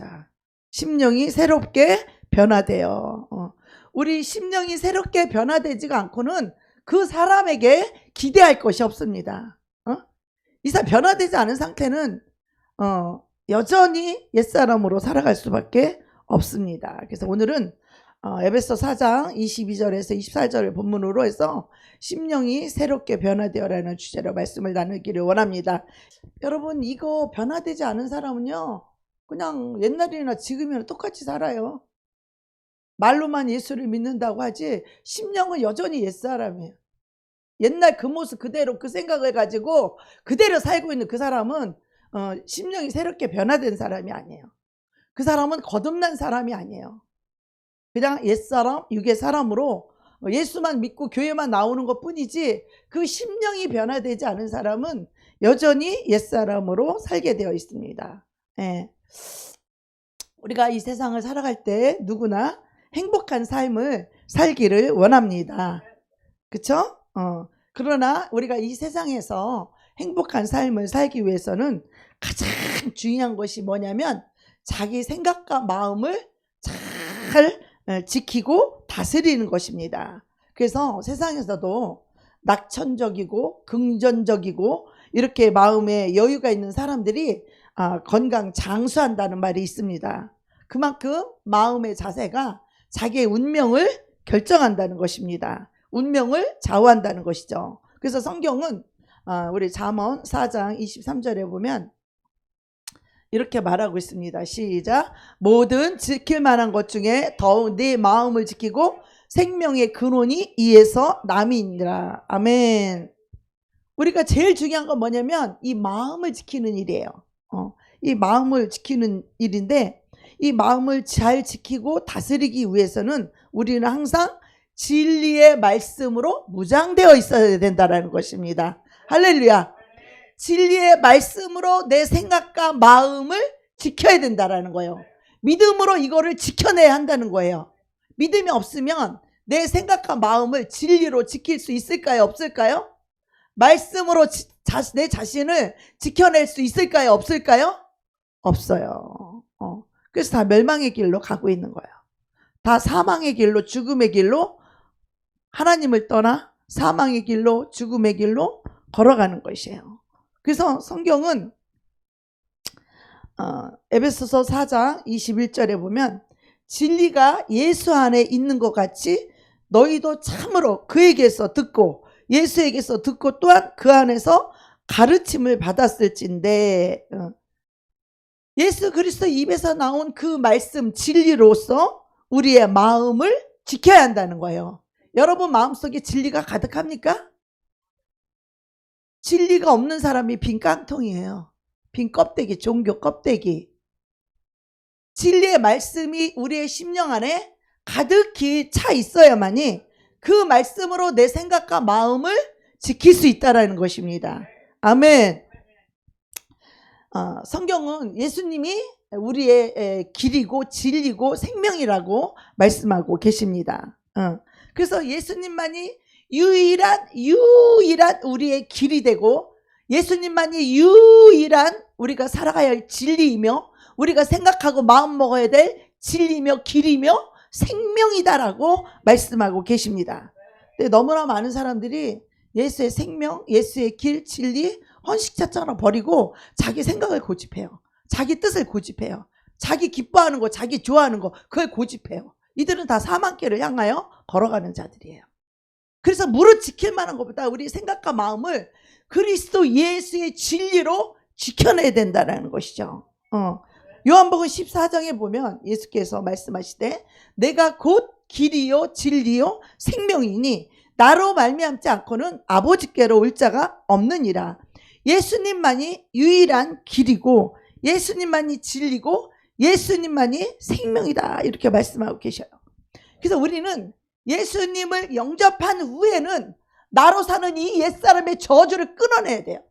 자, 심령이 새롭게 변화돼요. 우리 심령이 새롭게 변화되지가 않고는 그 사람에게 기대할 것이 없습니다. 이 사람 변화되지 않은 상태는 여전히 옛사람으로 살아갈 수밖에 없습니다. 그래서 오늘은 에베소 4장 22절에서 24절을 본문으로 해서 심령이 새롭게 변화되어라는 주제로 말씀을 나누기를 원합니다. 여러분, 이거 변화되지 않은 사람은요, 그냥 옛날이나 지금이나 똑같이 살아요. 말로만 예수를 믿는다고 하지 심령은 여전히 옛사람이에요. 옛날 그 모습 그대로 그 생각을 가지고 그대로 살고 있는 그 사람은 심령이 새롭게 변화된 사람이 아니에요. 그 사람은 거듭난 사람이 아니에요. 그냥 옛사람, 육의 사람으로 예수만 믿고 교회만 나오는 것 뿐이지 그 심령이 변화되지 않은 사람은 여전히 옛사람으로 살게 되어 있습니다. 예. 우리가 이 세상을 살아갈 때 누구나 행복한 삶을 살기를 원합니다. 그쵸? 그러나 우리가 이 세상에서 행복한 삶을 살기 위해서는 가장 중요한 것이 뭐냐면 자기 생각과 마음을 잘 지키고 다스리는 것입니다. 그래서 세상에서도 낙천적이고 긍정적이고 이렇게 마음에 여유가 있는 사람들이 건강 장수한다는 말이 있습니다. 그만큼 마음의 자세가 자기의 운명을 결정한다는 것입니다. 운명을 좌우한다는 것이죠. 그래서 성경은 우리 잠언 4장 23절에 보면 이렇게 말하고 있습니다. 시작. 모든 지킬 만한 것 중에 더욱 네 마음을 지키고 생명의 근원이 이에서 남이니라. 아멘. 우리가 제일 중요한 건 뭐냐면 이 마음을 지키는 일이에요. 이 마음을 지키는 일인데 이 마음을 잘 지키고 다스리기 위해서는 우리는 항상 진리의 말씀으로 무장되어 있어야 된다는 것입니다. 할렐루야. 진리의 말씀으로 내 생각과 마음을 지켜야 된다는 거예요. 믿음으로 이거를 지켜내야 한다는 거예요. 믿음이 없으면 내 생각과 마음을 진리로 지킬 수 있을까요? 없을까요? 말씀으로 내 자신을 지켜낼 수 있을까요? 없을까요? 없어요. 그래서 다 멸망의 길로 가고 있는 거예요. 다 사망의 길로, 죽음의 길로, 하나님을 떠나 사망의 길로, 죽음의 길로 걸어가는 것이에요. 그래서 성경은 에베소서 4장 21절에 보면 진리가 예수 안에 있는 것 같이 너희도 참으로 그에게서 듣고 예수에게서 듣고 또한 그 안에서 가르침을 받았을진데 예수 그리스도 입에서 나온 그 말씀 진리로서 우리의 마음을 지켜야 한다는 거예요. 여러분 마음속에 진리가 가득합니까? 진리가 없는 사람이 빈 깡통이에요. 빈 껍데기, 종교 껍데기. 진리의 말씀이 우리의 심령 안에 가득히 차 있어야만이 그 말씀으로 내 생각과 마음을 지킬 수 있다는 것입니다. 아멘. 성경은 예수님이 우리의 길이고 진리고 생명이라고 말씀하고 계십니다. 그래서 예수님만이 유일한 우리의 길이 되고 예수님만이 유일한 우리가 살아가야 할 진리이며 우리가 생각하고 마음 먹어야 될 진리며 길이며 생명이다라고 말씀하고 계십니다. 근데 너무나 많은 사람들이 예수의 생명, 예수의 길, 진리 헌식자처럼 버리고 자기 생각을 고집해요. 자기 뜻을 고집해요. 자기 기뻐하는 거, 자기 좋아하는 거 그걸 고집해요. 이들은 다 사망길을 향하여 걸어가는 자들이에요. 그래서 무릇 지킬 만한 것보다 우리 생각과 마음을 그리스도 예수의 진리로 지켜내야 된다는 것이죠. 요한복음 14장에 보면 예수께서 말씀하시되 내가 곧 길이요 진리요 생명이니 나로 말미암지 않고는 아버지께로 올 자가 없느니라. 예수님만이 유일한 길이고 예수님만이 진리고 예수님만이 생명이다 이렇게 말씀하고 계셔요. 그래서 우리는 예수님을 영접한 후에는 나로 사는 이 옛사람의 저주를 끊어내야 돼요.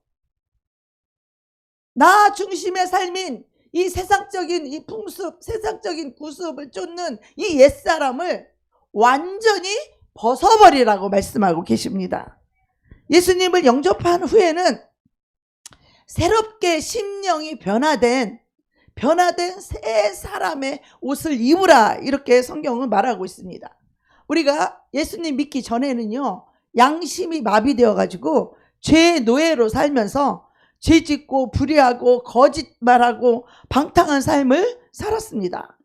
나 중심의 삶인 이 세상적인 이 풍습, 세상적인 구습을 쫓는 이 옛사람을 완전히 벗어버리라고 말씀하고 계십니다. 예수님을 영접한 후에는 새롭게 심령이 변화된 변화된 새 사람의 옷을 입으라, 이렇게 성경은 말하고 있습니다. 우리가 예수님 믿기 전에는요, 양심이 마비되어 가지고 죄의 노예로 살면서 죄짓고 불의하고 거짓말하고 방탕한 삶을 살았습니다.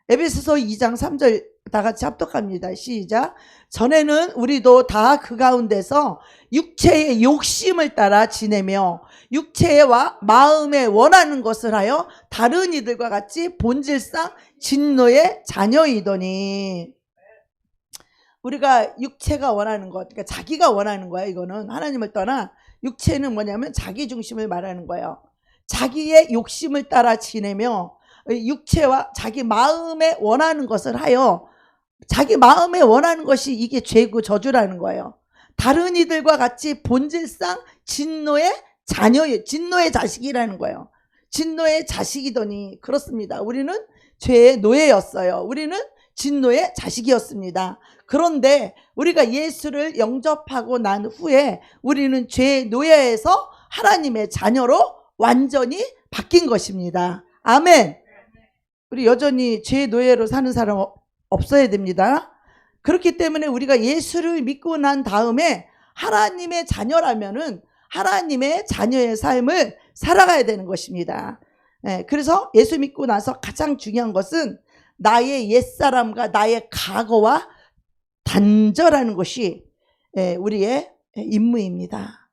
에베소서 2장 3절 다 같이 합독합니다. 시작. 전에는 우리도 다 그 가운데서 육체의 욕심을 따라 지내며 육체와 마음에 원하는 것을 하여 다른 이들과 같이 본질상 진노의 자녀이더니. 우리가 육체가 원하는 것, 그러니까 자기가 원하는 거야. 이거는 하나님을 떠나 육체는 뭐냐면 자기 중심을 말하는 거예요. 자기의 욕심을 따라 지내며 육체와 자기 마음에 원하는 것을 하여, 자기 마음에 원하는 것이 이게 죄고 저주라는 거예요. 다른 이들과 같이 본질상 진노의 자녀의, 진노의 자식이라는 거예요. 진노의 자식이더니. 그렇습니다. 우리는 죄의 노예였어요. 우리는 진노의 자식이었습니다. 그런데 우리가 예수를 영접하고 난 후에 우리는 죄의 노예에서 하나님의 자녀로 완전히 바뀐 것입니다. 아멘. 우리 여전히 죄의 노예로 사는 사람 없어야 됩니다. 그렇기 때문에 우리가 예수를 믿고 난 다음에 하나님의 자녀라면은 하나님의 자녀의 삶을 살아가야 되는 것입니다. 그래서 예수 믿고 나서 가장 중요한 것은 나의 옛사람과 나의 과거와 단절하는 것이 우리의 임무입니다.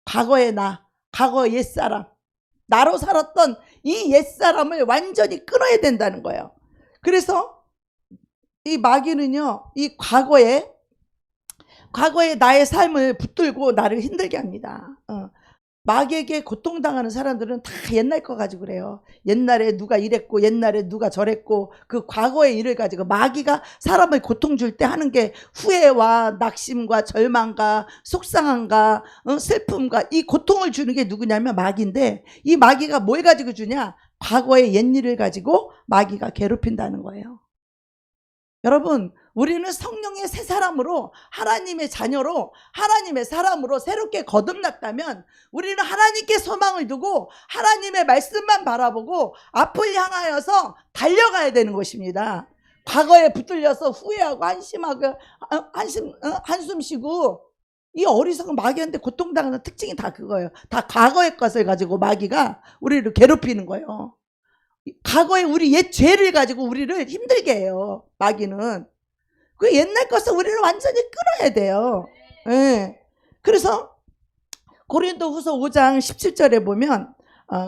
과거의 나, 과거의 옛사람, 나로 살았던 이 옛사람을 완전히 끊어야 된다는 거예요. 그래서 이 마귀는요, 이 과거에 나의 삶을 붙들고 나를 힘들게 합니다. 마귀에게 고통당하는 사람들은 다 옛날 거 가지고 그래요. 옛날에 누가 이랬고 옛날에 누가 저랬고 그 과거의 일을 가지고 마귀가 사람을 고통 줄 때 하는 게 후회와 낙심과 절망과 속상함과 슬픔과 이 고통을 주는 게 누구냐면 마귀인데, 이 마귀가 뭘 가지고 주냐? 과거의 옛일을 가지고 마귀가 괴롭힌다는 거예요. 여러분, 우리는 성령의 새 사람으로, 하나님의 자녀로, 하나님의 사람으로 새롭게 거듭났다면 우리는 하나님께 소망을 두고 하나님의 말씀만 바라보고 앞을 향하여서 달려가야 되는 것입니다. 과거에 붙들려서 후회하고 한숨 쉬고, 이 어리석은 마귀한테 고통당하는 특징이 다 그거예요. 다 과거의 것을 가지고 마귀가 우리를 괴롭히는 거예요. 과거에 우리 옛 죄를 가지고 우리를 힘들게 해요. 마귀는. 그 옛날 것을 우리는 완전히 끊어야 돼요. 그래서 고린도후서 5장 17절에 보면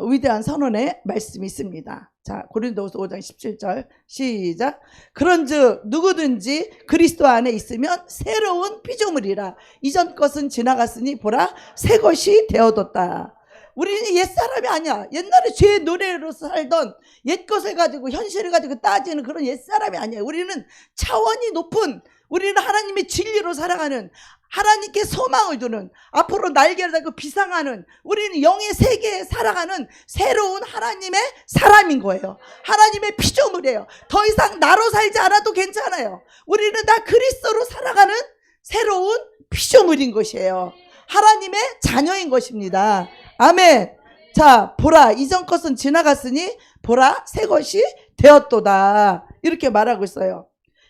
위대한 선언의 말씀이 있습니다. 자, 고린도후서 5장 17절 시작. 그런즉 누구든지 그리스도 안에 있으면 새로운 피조물이라. 이전 것은 지나갔으니 보라 새 것이 되어뒀다. 우리는 옛사람이 아니야. 옛날에 죄의 노래로 살던 옛것을 가지고 현실을 가지고 따지는 그런 옛사람이 아니야. 우리는 차원이 높은, 우리는 하나님의 진리로 살아가는, 하나님께 소망을 두는, 앞으로 날개를 달고 비상하는, 우리는 영의 세계에 살아가는 새로운 하나님의 사람인 거예요. 하나님의 피조물이에요. 더 이상 나로 살지 않아도 괜찮아요. 우리는 다 그리스도로 살아가는 새로운 피조물인 것이에요. 하나님의 자녀인 것입니다. 아멘. 자, 보라 이전 것은 지나갔으니 보라 새 것이 되었도다, 이렇게 말하고 있어요.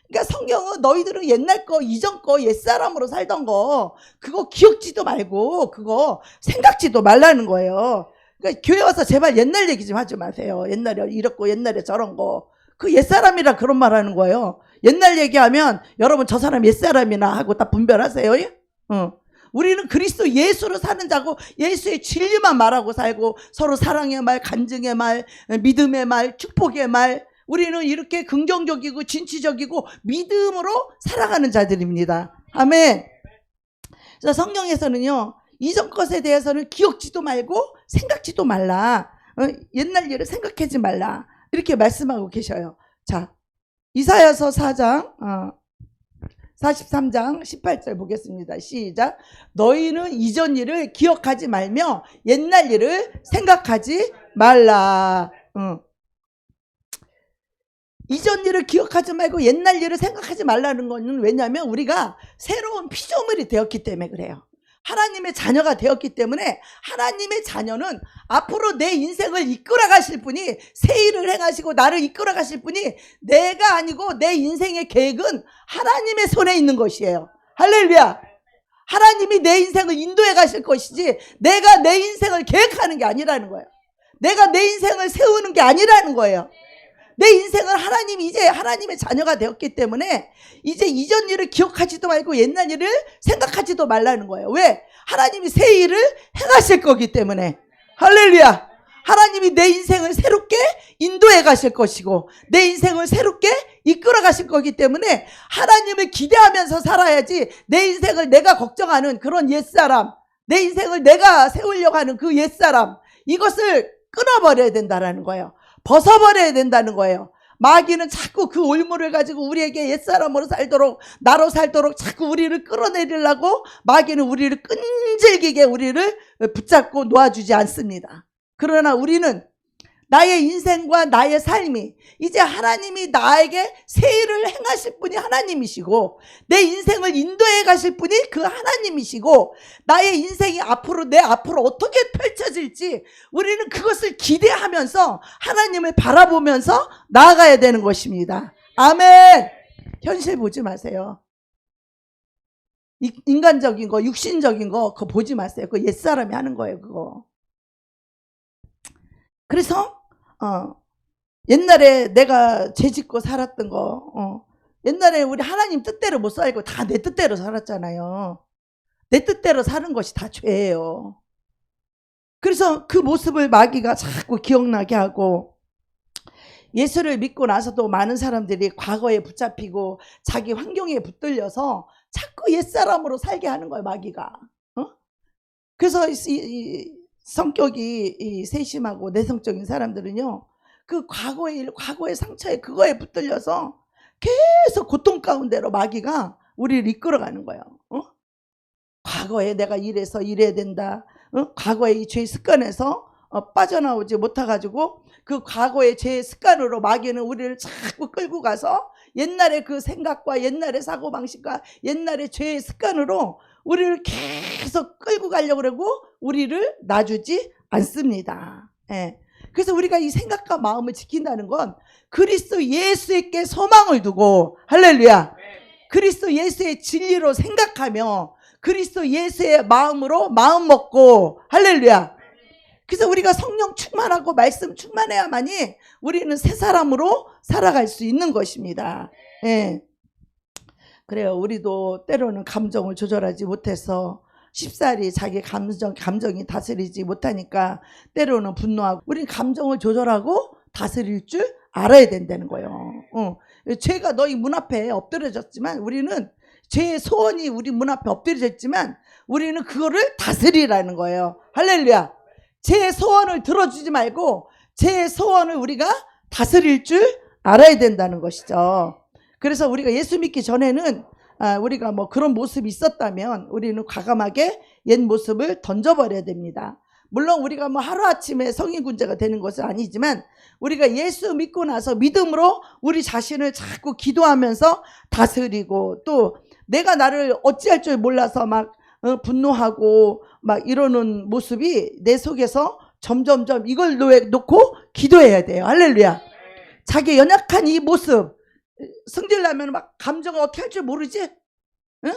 그러니까 성경은 너희들은 옛날 거, 이전 거, 옛사람으로 살던 거 그거 기억지도 말고 그거 생각지도 말라는 거예요. 그러니까 교회 와서 제발 옛날 얘기 좀 하지 마세요. 옛날에 이렇고 옛날에 저런 거. 그 옛사람이라 그런 말 하는 거예요. 옛날 얘기하면 여러분 저 사람 옛사람이나 하고 다 분별하세요. 우리는 그리스도 예수로 사는 자고 예수의 진리만 말하고 살고 서로 사랑의 말, 간증의 말, 믿음의 말, 축복의 말, 우리는 이렇게 긍정적이고 진취적이고 믿음으로 살아가는 자들입니다. 아멘. 성경에서는요, 이전 것에 대해서는 기억지도 말고 생각지도 말라. 옛날 일을 생각하지 말라. 이렇게 말씀하고 계셔요. 자, 이사야서 4장 43장 18절 보겠습니다. 시작. 너희는 이전 일을 기억하지 말며 옛날 일을 생각하지 말라. 이전 일을 기억하지 말고 옛날 일을 생각하지 말라는 거는 왜냐하면 우리가 새로운 피조물이 되었기 때문에 그래요. 하나님의 자녀가 되었기 때문에 하나님의 자녀는 앞으로 내 인생을 이끌어 가실 분이, 새 일을 행하시고 나를 이끌어 가실 분이 내가 아니고 내 인생의 계획은 하나님의 손에 있는 것이에요. 할렐루야. 하나님이 내 인생을 인도해 가실 것이지 내가 내 인생을 계획하는 게 아니라는 거예요. 내가 내 인생을 세우는 게 아니라는 거예요. 내 인생을 하나님이 이제 하나님의 자녀가 되었기 때문에 이제 이전 일을 기억하지도 말고 옛날 일을 생각하지도 말라는 거예요. 왜? 하나님이 새 일을 행하실 거기 때문에. 할렐루야. 하나님이 내 인생을 새롭게 인도해 가실 것이고 내 인생을 새롭게 이끌어 가실 거기 때문에 하나님을 기대하면서 살아야지 내 인생을 내가 걱정하는 그런 옛사람, 내 인생을 내가 세우려고 하는 그 옛사람, 이것을 끊어버려야 된다는 거예요. 벗어버려야 된다는 거예요. 마귀는 자꾸 그 올무를 가지고 우리에게 옛사람으로 살도록, 나로 살도록 자꾸 우리를 끌어내리려고 마귀는 우리를 끈질기게 우리를 붙잡고 놓아주지 않습니다. 그러나 우리는 나의 인생과 나의 삶이 이제 하나님이 나에게 새 일을 행하실 분이 하나님이시고 내 인생을 인도해 가실 분이 그 하나님이시고 나의 인생이 앞으로 내 앞으로 어떻게 펼쳐질지 우리는 그것을 기대하면서 하나님을 바라보면서 나아가야 되는 것입니다. 아멘. 현실 보지 마세요. 인간적인 거, 육신적인 거 그거 보지 마세요. 그거 옛사람이 하는 거예요. 그거. 그래서 옛날에 내가 죄짓고 살았던 거, 옛날에 우리 하나님 뜻대로 못 살고 다 내 뜻대로 살았잖아요. 내 뜻대로 사는 것이 다 죄예요. 그래서 그 모습을 마귀가 자꾸 기억나게 하고, 예수를 믿고 나서도 많은 사람들이 과거에 붙잡히고 자기 환경에 붙들려서 자꾸 옛사람으로 살게 하는 거예요, 마귀가. 그래서 이 성격이 세심하고 내성적인 사람들은요, 그 과거의 일, 과거의 상처에 그거에 붙들려서 계속 고통 가운데로 마귀가 우리를 이끌어가는 거예요. 과거에 내가 이래서 이래야 된다. 과거의 이 죄의 습관에서 빠져나오지 못해가지고 그 과거의 죄의 습관으로 마귀는 우리를 자꾸 끌고 가서 옛날의 그 생각과 옛날의 사고방식과 옛날의 죄의 습관으로 우리를 계속 끌고 가려고 그러고 우리를 놔주지 않습니다. 예. 그래서 우리가 이 생각과 마음을 지킨다는 건 그리스도 예수에게 소망을 두고, 할렐루야, 그리스도 예수의 진리로 생각하며 그리스도 예수의 마음으로 마음 먹고, 할렐루야. 그래서 우리가 성령 충만하고 말씀 충만해야만이 우리는 새 사람으로 살아갈 수 있는 것입니다. 예. 그래요. 우리도 때로는 감정을 조절하지 못해서 쉽사리 자기 감정이 다스리지 못하니까 때로는 분노하고, 우린 감정을 조절하고 다스릴 줄 알아야 된다는 거예요. 죄가 너희 문 앞에 엎드려졌지만, 우리는 죄의 소원이 우리 문 앞에 엎드려졌지만 우리는 그거를 다스리라는 거예요. 할렐루야. 죄의 소원을 들어주지 말고 죄의 소원을 우리가 다스릴 줄 알아야 된다는 것이죠. 그래서 우리가 예수 믿기 전에는 우리가 뭐 그런 모습이 있었다면 우리는 과감하게 옛 모습을 던져버려야 됩니다. 물론 우리가 뭐 하루아침에 성인군자가 되는 것은 아니지만 우리가 예수 믿고 나서 믿음으로 우리 자신을 자꾸 기도하면서 다스리고, 또 내가 나를 어찌할 줄 몰라서 막 분노하고 막 이러는 모습이 내 속에서 점점점 이걸 놓고 기도해야 돼요. 할렐루야. 자기 연약한 이 모습, 승질나면 막 감정을 어떻게 할 줄 모르지? 응?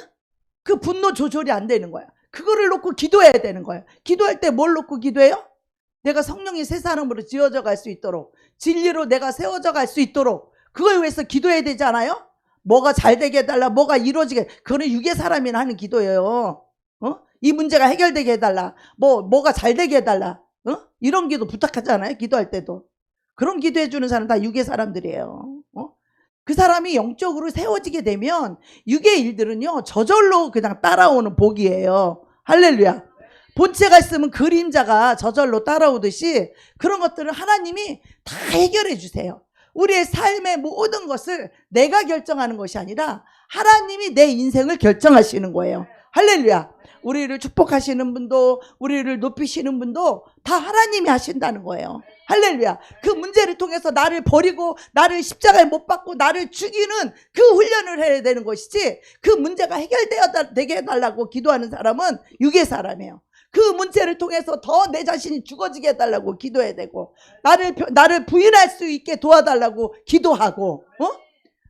그 분노 조절이 안 되는 거야. 그거를 놓고 기도해야 되는 거야. 기도할 때 뭘 놓고 기도해요? 내가 성령이 새 사람으로 지어져 갈 수 있도록, 진리로 내가 세워져 갈 수 있도록, 그걸 위해서 기도해야 되지 않아요? 뭐가 잘 되게 해달라, 뭐가 이루어지게, 그거는 육의 사람이나 하는 기도예요. 이 문제가 해결되게 해달라, 뭐가 잘 되게 해달라, 이런 기도 부탁하잖아요. 기도할 때도. 그런 기도해 주는 사람 다 육의 사람들이에요. 그 사람이 영적으로 세워지게 되면 육의 일들은요 저절로 그냥 따라오는 복이에요. 할렐루야. 본체가 있으면 그림자가 저절로 따라오듯이 그런 것들을 하나님이 다 해결해 주세요. 우리의 삶의 모든 것을 내가 결정하는 것이 아니라 하나님이 내 인생을 결정하시는 거예요. 할렐루야. 우리를 축복하시는 분도, 우리를 높이시는 분도 다 하나님이 하신다는 거예요. 할렐루야. 그 문제를 통해서 나를 버리고 나를 십자가에 못 박고 나를 죽이는 그 훈련을 해야 되는 것이지, 그 문제가 해결되게 해달라고 기도하는 사람은 육의 사람이에요. 그 문제를 통해서 더 내 자신이 죽어지게 해달라고 기도해야 되고, 나를 부인할 수 있게 도와달라고 기도하고,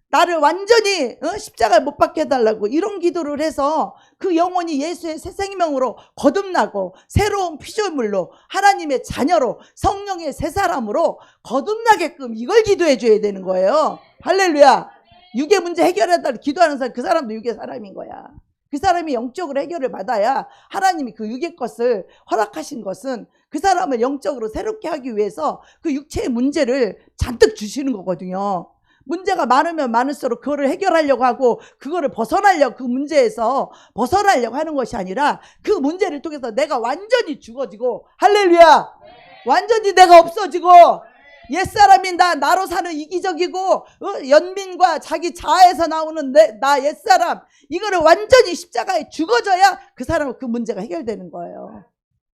나를 완전히 십자가에 못 박게 해달라고 이런 기도를 해서 그 영혼이 예수의 새 생명으로 거듭나고 새로운 피조물로 하나님의 자녀로 성령의 새 사람으로 거듭나게끔 이걸 기도해 줘야 되는 거예요. 할렐루야. 육의 문제 해결해달라고 기도하는 사람, 그 사람도 육의 사람인 거야. 그 사람이 영적으로 해결을 받아야 하나님이 그 육의 것을 허락하신 것은 그 사람을 영적으로 새롭게 하기 위해서 그 육체의 문제를 잔뜩 주시는 거거든요. 문제가 많으면 많을수록 그거를 해결하려고 하고 그거를 벗어나려고, 그 문제에서 벗어나려고 하는 것이 아니라 그 문제를 통해서 내가 완전히 죽어지고, 할렐루야, 완전히 내가 없어지고, 옛사람인 나로 사는 이기적이고 연민과 자기 자아에서 나오는 나 옛사람, 이거를 완전히 십자가에 죽어져야 그 사람은 그 문제가 해결되는 거예요.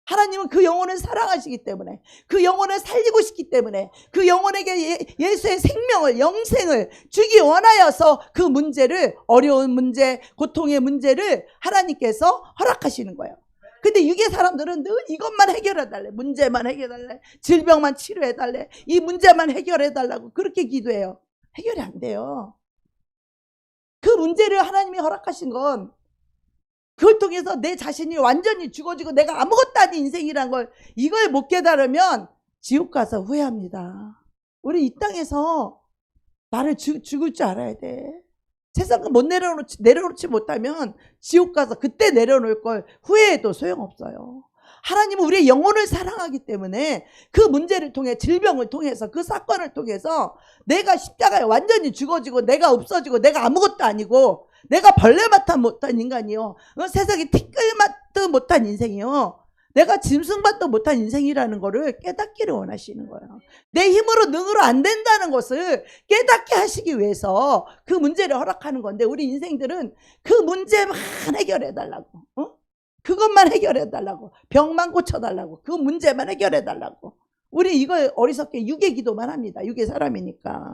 하나님은 그 영혼을 사랑하시기 때문에, 그 영혼을 살리고 싶기 때문에, 그 영혼에게 예수의 생명을, 영생을 주기 원하여서 그 문제를, 어려운 문제, 고통의 문제를 하나님께서 허락하시는 거예요. 근데 육의 사람들은 늘 이것만 해결해달래, 문제만 해결해달래, 질병만 치료해달래, 이 문제만 해결해달라고 그렇게 기도해요. 해결이 안 돼요. 그 문제를 하나님이 허락하신 건 그걸 통해서 내 자신이 완전히 죽어지고 내가 아무것도 아닌 인생이란 걸, 이걸 못 깨달으면 지옥 가서 후회합니다. 우리 이 땅에서 나를 죽을 줄 알아야 돼. 세상을 못 내려놓지 못하면 지옥 가서 그때 내려놓을 걸 후회해도 소용없어요. 하나님은 우리의 영혼을 사랑하기 때문에 그 문제를 통해, 질병을 통해서, 그 사건을 통해서 내가 십자가에 완전히 죽어지고 내가 없어지고 내가 아무것도 아니고 내가 벌레맛도 못한 인간이요, 세상에 티끌맛도 못한 인생이요, 내가 짐승밭도 못한 인생이라는 거를 깨닫기를 원하시는 거예요. 내 힘으로 능으로 안 된다는 것을 깨닫게 하시기 위해서 그 문제를 허락하는 건데, 우리 인생들은 그 문제만 해결해달라고, 그것만 해결해달라고, 병만 고쳐달라고, 그 문제만 해결해달라고, 우리 이걸 어리석게 육의 기도만 합니다. 육의 사람이니까.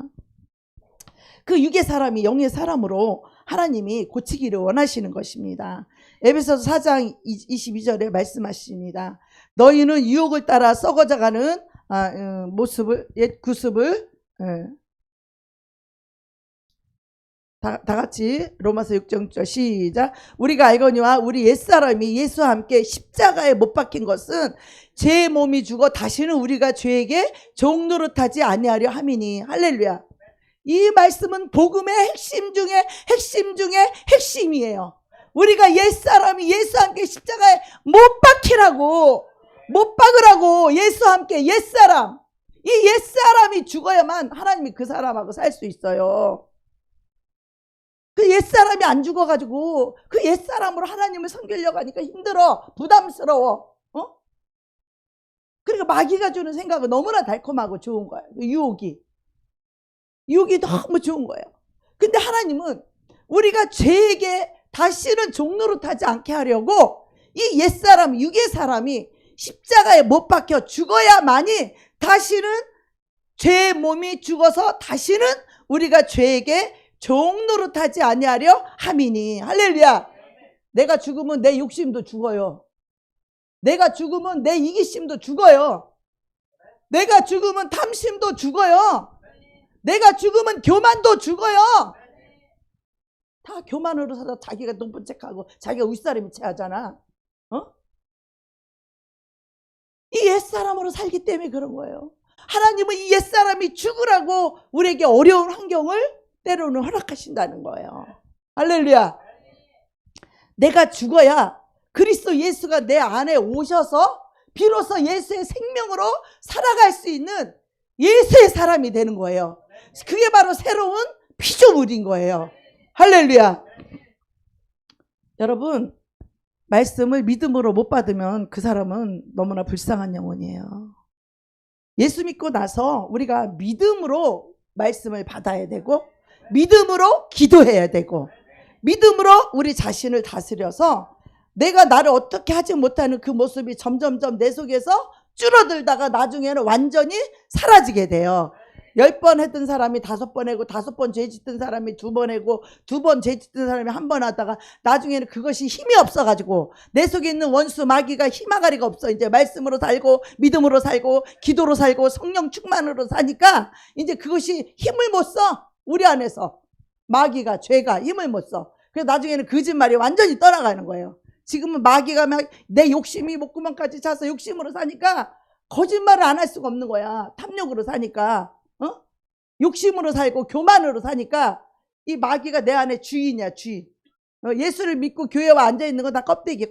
그 육의 사람이 영의 사람으로 하나님이 고치기를 원하시는 것입니다. 에베소서 4장 22절에 말씀하십니다. 너희는 유혹을 따라 썩어져가는 모습을, 옛 구습을, 다 같이 로마서 6장 시작. 우리가 알거니와 우리 옛사람이 예수와 함께 십자가에 못 박힌 것은 제 몸이 죽어 다시는 우리가 죄에게 종노릇하지 아니하려 함이니. 할렐루야. 이 말씀은 복음의 핵심 중에 핵심이에요. 우리가 옛사람이 예수와 함께 십자가에 못 박히라고, 못 박으라고, 예수와 함께 옛사람, 이 옛사람이 죽어야만 하나님이 그 사람하고 살 수 있어요. 그 옛사람이 안 죽어가지고 그 옛사람으로 하나님을 섬기려고 하니까 힘들어, 부담스러워. 그러니까 마귀가 주는 생각은 너무나 달콤하고 좋은 거예요. 유혹이 너무 좋은 거예요. 근데 하나님은 우리가 죄에게 다시는 종노릇하지 않게 하려고 이 옛사람, 육의 사람이 십자가에 못 박혀 죽어야만이 다시는 죄의 몸이 죽어서 다시는 우리가 죄에게 종노릇하지 아니하려 함이니. 할렐루야. 내가 죽으면 내 욕심도 죽어요. 내가 죽으면 내 이기심도 죽어요. 내가 죽으면 탐심도 죽어요. 내가 죽으면 교만도 죽어요. 다 교만으로 살아 자기가 높은 척하고 자기가 윗사람이 체하잖아. 이 옛사람으로 살기 때문에 그런 거예요. 하나님은 이 옛사람이 죽으라고 우리에게 어려운 환경을 때로는 허락하신다는 거예요. 할렐루야. 내가 죽어야 그리스도 예수가 내 안에 오셔서 비로소 예수의 생명으로 살아갈 수 있는 예수의 사람이 되는 거예요. 그게 바로 새로운 피조물인 거예요. 할렐루야. 여러분, 말씀을 믿음으로 못 받으면 그 사람은 너무나 불쌍한 영혼이에요. 예수 믿고 나서 우리가 믿음으로 말씀을 받아야 되고, 믿음으로 기도해야 되고, 믿음으로 우리 자신을 다스려서 내가 나를 어떻게 하지 못하는 그 모습이 점점점 내 속에서 줄어들다가 나중에는 완전히 사라지게 돼요. 10번 했던 사람이 5번 하고 5번 죄 짓던 사람이 2번 하고 2번 죄 짓던 사람이 1번 하다가 나중에는 그것이 힘이 없어가지고 내 속에 있는 원수 마귀가 힘아가리가 없어. 이제 말씀으로 살고 믿음으로 살고 기도로 살고 성령 충만으로 사니까 이제 그것이 힘을 못 써. 우리 안에서 마귀가 죄가 힘을 못 써. 그래서 나중에는 거짓말이 완전히 떠나가는 거예요. 지금은 마귀가 막 내 욕심이 목구멍까지 차서 욕심으로 사니까 거짓말을 안 할 수가 없는 거야. 탐욕으로 사니까. 욕심으로 살고 교만으로 사니까 이 마귀가 내 안에 주인이야, 주인. 예수를 믿고 교회와 앉아있는 건 다 껍데기.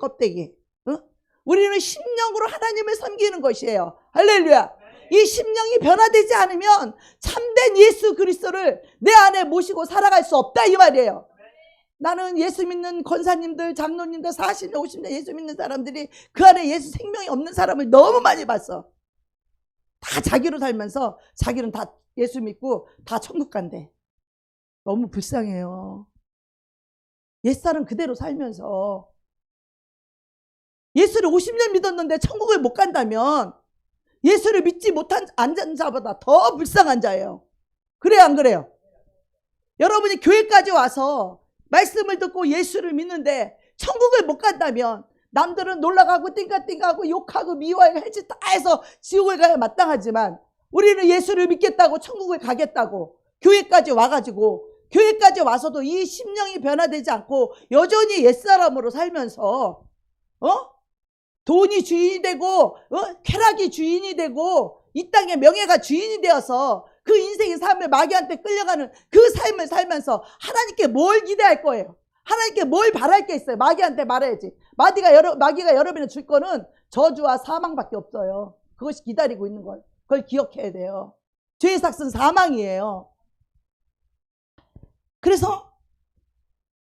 우리는 심령으로 하나님을 섬기는 것이에요. 할렐루야. 이 심령이 변화되지 않으면 참된 예수 그리스도를 내 안에 모시고 살아갈 수 없다 이 말이에요. 나는 예수 믿는 권사님들, 장로님들 40년, 50년 예수 믿는 사람들이 그 안에 예수 생명이 없는 사람을 너무 많이 봤어. 다 자기로 살면서 자기는 다 예수 믿고 다 천국 간대. 너무 불쌍해요. 옛사람 그대로 살면서 예수를 50년 믿었는데 천국을 못 간다면 예수를 믿지 못한 자보다 더 불쌍한 자예요. 그래요, 안 그래요? 여러분이 교회까지 와서 말씀을 듣고 예수를 믿는데 천국을 못 간다면 남들은 놀라가고 띵가띵가하고 욕하고 미워하고 해지 다 해서 지옥을 가야 마땅하지만 우리는 예수를 믿겠다고 천국을 가겠다고 교회까지 와가지고 교회까지 와서도 이 심령이 변화되지 않고 여전히 옛사람으로 살면서 돈이 주인이 되고 쾌락이 주인이 되고 이 땅의 명예가 주인이 되어서 그 인생의 삶을 마귀한테 끌려가는 그 삶을 살면서 하나님께 뭘 기대할 거예요? 하나님께 뭘 바랄 게 있어요? 마귀한테 말해야지. 마귀가 여러분에 줄 거는 저주와 사망밖에 없어요. 그것이 기다리고 있는 거예요. 그걸 기억해야 돼요. 죄의 삭은 사망이에요. 그래서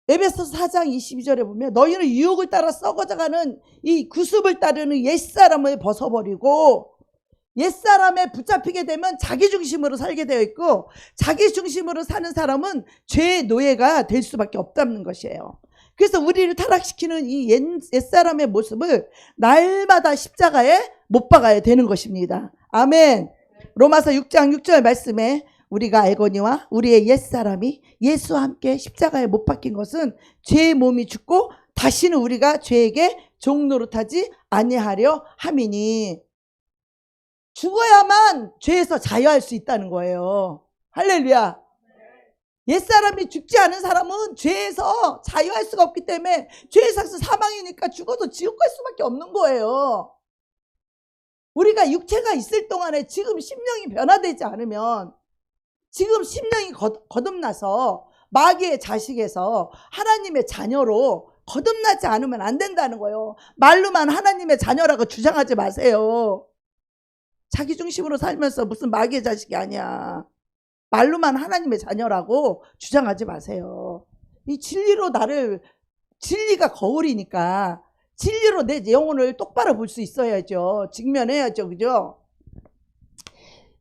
에베소서 4장 22절에 보면 너희는 유혹을 따라 썩어져가는 이 구습을 따르는 옛사람을 벗어버리고 옛사람에 붙잡히게 되면 자기 중심으로 살게 되어 있고 자기 중심으로 사는 사람은 죄의 노예가 될 수밖에 없다는 것이에요. 그래서 우리를 타락시키는 이 옛사람의 모습을 날마다 십자가에 못 박아야 되는 것입니다. 아멘. 로마서 6장 6절 말씀에 우리가 알거니와 우리의 옛사람이 예수와 함께 십자가에 못 박힌 것은 죄의 몸이 죽고 다시는 우리가 죄에게 종노릇하지 아니하려 함이니. 죽어야만 죄에서 자유할 수 있다는 거예요. 할렐루야. 옛사람이 죽지 않은 사람은 죄에서 자유할 수가 없기 때문에 죄의 삭은 사망이니까 죽어도 지옥 갈 수밖에 없는 거예요. 우리가 육체가 있을 동안에 지금 심령이 변화되지 않으면 지금 심령이 거듭나서 마귀의 자식에서 하나님의 자녀로 거듭나지 않으면 안 된다는 거예요. 말로만 하나님의 자녀라고 주장하지 마세요. 자기 중심으로 살면서 무슨 마귀의 자식이 아니야. 말로만 하나님의 자녀라고 주장하지 마세요. 이 진리로 진리가 거울이니까 진리로 내 영혼을 똑바로 볼 수 있어야죠. 직면해야죠. 그죠?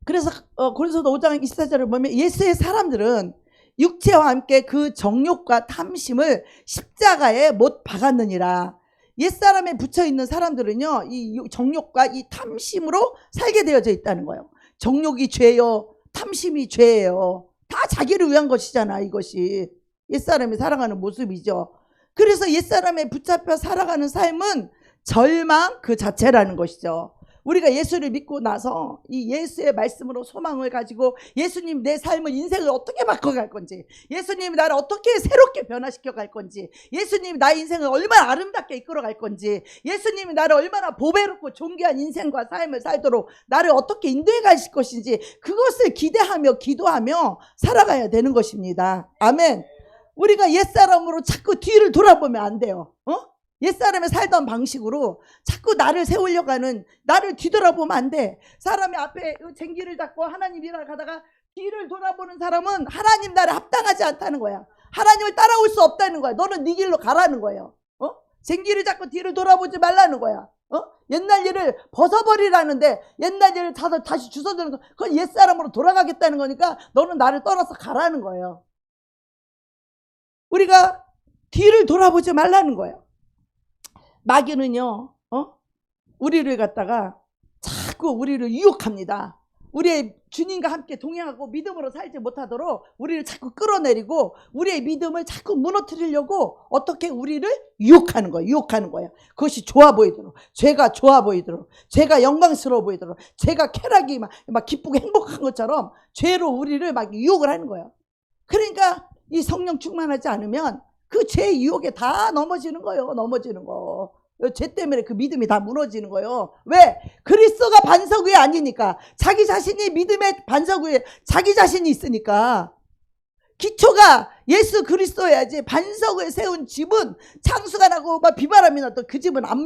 그래서 고린도서 5장 24절을 보면 예수의 사람들은 육체와 함께 그 정욕과 탐심을 십자가에 못 박았느니라. 옛사람에 붙여있는 사람들은요 이 정욕과 이 탐심으로 살게 되어져 있다는 거예요. 정욕이 죄요, 탐심이 죄예요. 다 자기를 위한 것이잖아. 이것이 옛사람이 살아가는 모습이죠. 그래서 옛사람에 붙잡혀 살아가는 삶은 절망 그 자체라는 것이죠. 우리가 예수를 믿고 나서 이 예수의 말씀으로 소망을 가지고 예수님 내 삶을 인생을 어떻게 바꿔갈 건지, 예수님이 나를 어떻게 새롭게 변화시켜 갈 건지, 예수님이 나의 인생을 얼마나 아름답게 이끌어 갈 건지, 예수님이 나를 얼마나 보배롭고 존귀한 인생과 삶을 살도록 나를 어떻게 인도해 가실 것인지 그것을 기대하며 기도하며 살아가야 되는 것입니다. 아멘. 우리가 옛사람으로 자꾸 뒤를 돌아보면 안 돼요. 옛사람에 살던 방식으로 자꾸 나를 세우려고 하는, 나를 뒤돌아보면 안 돼. 사람이 앞에 쟁기를 잡고 하나님 일하러 가다가 뒤를 돌아보는 사람은 하나님 나를 합당하지 않다는 거야. 하나님을 따라올 수 없다는 거야. 너는 네 길로 가라는 거예요. 쟁기를 잡고 뒤를 돌아보지 말라는 거야. 옛날 일을 벗어버리라는데 옛날 일을 다시 주워드는 거, 그건 옛사람으로 돌아가겠다는 거니까 너는 나를 떠나서 가라는 거예요. 우리가 뒤를 돌아보지 말라는 거예요. 마귀는요, 우리를 갖다가 자꾸 우리를 유혹합니다. 우리의 주님과 함께 동행하고 믿음으로 살지 못하도록 우리를 자꾸 끌어내리고 우리의 믿음을 자꾸 무너뜨리려고 어떻게 우리를 유혹하는 거예요. 유혹하는 거예요. 그것이 좋아 보이도록, 죄가 좋아 보이도록, 죄가 영광스러워 보이도록, 죄가 쾌락이 막 기쁘고 행복한 것처럼 죄로 우리를 막 유혹을 하는 거예요. 그러니까 이 성령 충만하지 않으면 그 죄 유혹에 다 넘어지는 거예요. 넘어지는 거. 죄 때문에 그 믿음이 다 무너지는 거예요. 왜? 그리스도가 반석 위에 아니니까. 자기 자신이 믿음의 반석 위에 자기 자신이 있으니까. 기초가 예수 그리스도여야지. 반석 위에 세운 집은 창수가 나고 막 비바람이 나도 그 집은 안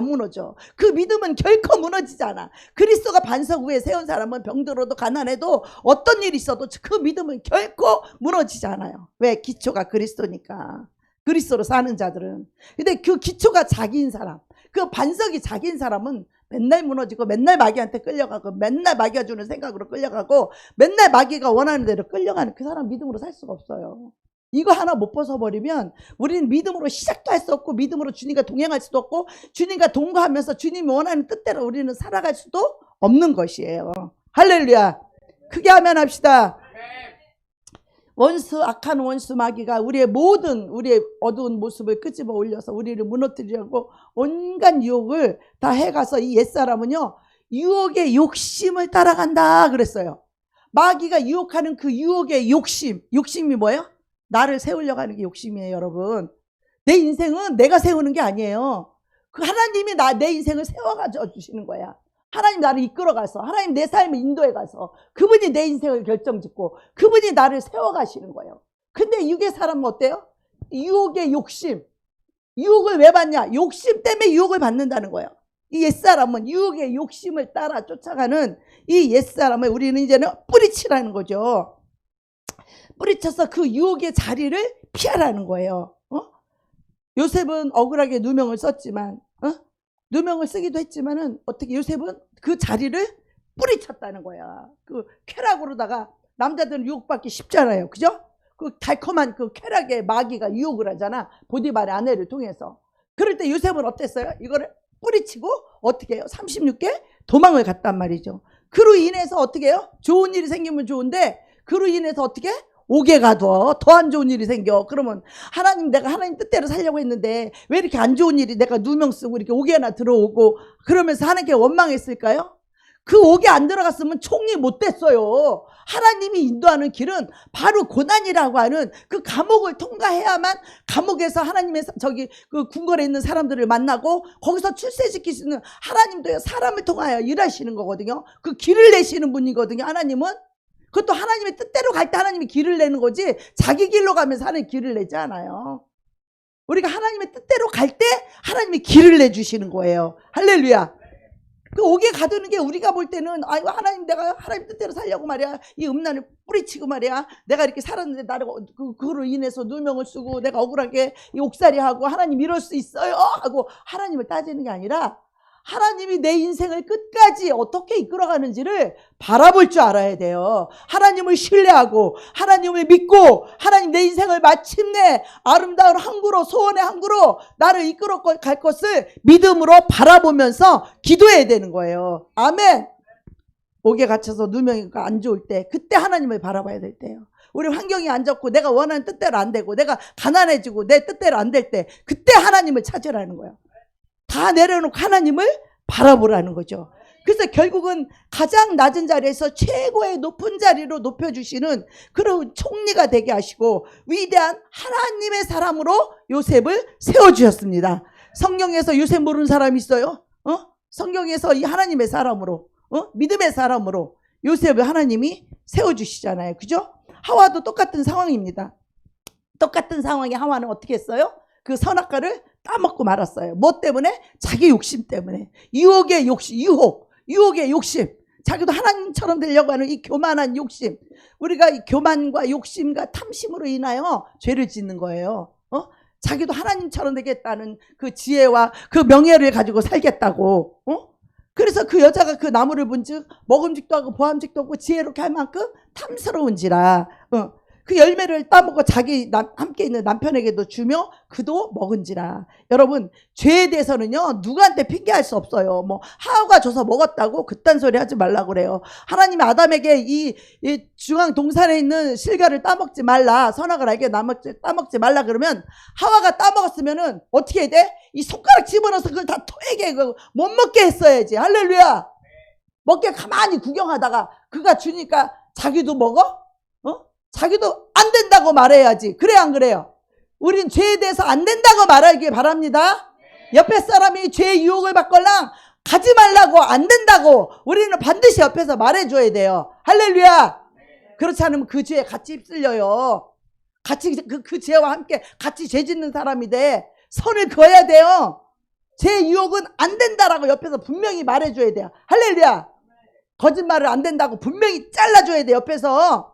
무너져. 그 믿음은 결코 무너지지 않아. 그리스도가 반석 위에 세운 사람은 병들어도 가난해도 어떤 일이 있어도 그 믿음은 결코 무너지지 않아요. 왜? 기초가 그리스도니까. 그리스도로 사는 자들은. 근데 그 기초가 자기인 사람, 그 반석이 자기인 사람은 맨날 무너지고 맨날 마귀한테 끌려가고 맨날 마귀가 주는 생각으로 끌려가고 맨날 마귀가 원하는 대로 끌려가는 그 사람 믿음으로 살 수가 없어요. 이거 하나 못 벗어버리면 우리는 믿음으로 시작도 할 수 없고 믿음으로 주님과 동행할 수도 없고 주님과 동거하면서 주님이 원하는 뜻대로 우리는 살아갈 수도 없는 것이에요. 할렐루야. 크게 하면 합시다. 원수, 악한 원수 마귀가 우리의 어두운 모습을 끄집어 올려서 우리를 무너뜨리려고 온갖 유혹을 다 해가서 이 옛사람은요, 유혹의 욕심을 따라간다 그랬어요. 마귀가 유혹하는 그 유혹의 욕심이 뭐예요? 나를 세우려고 하는 게 욕심이에요, 여러분. 내 인생은 내가 세우는 게 아니에요. 그 하나님이 내 인생을 세워가지고 주시는 거야. 하나님 나를 이끌어가서 하나님 내 삶을 인도해가서 그분이 내 인생을 결정짓고 그분이 나를 세워가시는 거예요. 근데 육의 사람은 어때요? 유혹의 욕심. 유혹을 왜 받냐? 욕심 때문에 유혹을 받는다는 거예요. 이 옛사람은 유혹의 욕심을 따라 쫓아가는 이 옛사람을 우리는 이제는 뿌리치라는 거죠. 뿌리쳐서 그 유혹의 자리를 피하라는 거예요. 요셉은 억울하게 누명을 썼지만 누명을 쓰기도 했지만은 어떻게 요셉은 그 자리를 뿌리쳤다는 거야. 그 쾌락으로다가 남자들은 유혹받기 쉽잖아요. 그죠? 그 달콤한 그 쾌락에 마귀가 유혹을 하잖아. 보디발의 아내를 통해서. 그럴 때 요셉은 어땠어요? 이거를 뿌리치고 어떻게 해요? 36개 도망을 갔단 말이죠. 그로 인해서 어떻게 해요? 좋은 일이 생기면 좋은데 그로 인해서 어떻게 해? 오게 가둬. 더 안 좋은 일이 생겨. 그러면 내가 하나님 뜻대로 살려고 했는데 왜 이렇게 안 좋은 일이 내가 누명 쓰고 이렇게 오게나 들어오고 그러면서 하나님께 원망했을까요? 그 옥에 안 들어갔으면 총리 못 됐어요. 하나님이 인도하는 길은 바로 고난이라고 하는 그 감옥을 통과해야만 감옥에서 하나님의 그 궁궐에 있는 사람들을 만나고 거기서 출세시킬 수 있는 하나님도 사람을 통하여 일하시는 거거든요. 그 길을 내시는 분이거든요. 하나님은. 그것도 하나님의 뜻대로 갈 때 하나님이 길을 내는 거지 자기 길로 가면서 하나님 길을 내지 않아요. 우리가 하나님의 뜻대로 갈 때 하나님이 길을 내주시는 거예요. 할렐루야. 그 옥에 가두는 게 우리가 볼 때는 아이고 하나님 내가 하나님 뜻대로 살려고 말이야 이 음란을 뿌리치고 말이야 내가 이렇게 살았는데 나를 그거로 인해서 누명을 쓰고 내가 억울하게 이 옥살이하고 하나님 이럴 수 있어요 하고 하나님을 따지는 게 아니라 하나님이 내 인생을 끝까지 어떻게 이끌어가는지를 바라볼 줄 알아야 돼요. 하나님을 신뢰하고 하나님을 믿고 하나님 내 인생을 마침내 아름다운 항구로 소원의 항구로 나를 이끌어 갈 것을 믿음으로 바라보면서 기도해야 되는 거예요. 아멘. 옥에 갇혀서 누명이가 안 좋을 때 그때 하나님을 바라봐야 될 때예요. 우리 환경이 안 좋고 내가 원하는 뜻대로 안 되고 내가 가난해지고 내 뜻대로 안 될 때 그때 하나님을 찾으라는 거예요. 다 내려놓고 하나님을 바라보라는 거죠. 그래서 결국은 가장 낮은 자리에서 최고의 높은 자리로 높여주시는 그런 총리가 되게 하시고 위대한 하나님의 사람으로 요셉을 세워주셨습니다. 성경에서 요셉 모르는 사람이 있어요? 성경에서 이 하나님의 사람으로 믿음의 사람으로 요셉을 하나님이 세워주시잖아요. 그죠? 하와도 똑같은 상황입니다. 똑같은 상황에 하와는 어떻게 했어요? 그 선악과를 따먹고 말았어요. 뭐 때문에? 자기 욕심 때문에. 유혹의 욕심. 자기도 하나님처럼 되려고 하는 이 교만한 욕심. 우리가 이 교만과 욕심과 탐심으로 인하여 죄를 짓는 거예요. 자기도 하나님처럼 되겠다는 그 지혜와 그 명예를 가지고 살겠다고. 그래서 그 여자가 그 나무를 본즉 먹음직도 하고 보암직도 없고 지혜롭게 할 만큼 탐스러운지라. 그 열매를 따먹고 자기 함께 있는 남편에게도 주며 그도 먹은지라. 여러분, 죄에 대해서는요 누구한테 핑계할 수 없어요. 뭐 하와가 줘서 먹었다고 그딴 소리 하지 말라고 그래요. 하나님이 아담에게 이 중앙 동산에 있는 실과를 따먹지 말라, 선악을 알게 따먹지 말라 그러면 하와가 따먹었으면은 어떻게 해야 돼? 이 손가락 집어넣어서 그걸 다 토에게 못 먹게 했어야지. 할렐루야. 먹게 가만히 구경하다가 그가 주니까 자기도 먹어? 자기도 안 된다고 말해야지. 그래 안 그래요? 우린 죄에 대해서 안 된다고 말하기 바랍니다. 옆에 사람이 죄의 유혹을 받걸랑 가지 말라고, 안 된다고 우리는 반드시 옆에서 말해줘야 돼요. 할렐루야. 그렇지 않으면 그 죄에 같이 휩쓸려요. 같이 그 죄와 함께 같이 죄 짓는 사람이 돼. 선을 그어야 돼요. 죄의 유혹은 안 된다라고 옆에서 분명히 말해줘야 돼요. 할렐루야. 거짓말을 안 된다고 분명히 잘라줘야 돼 옆에서.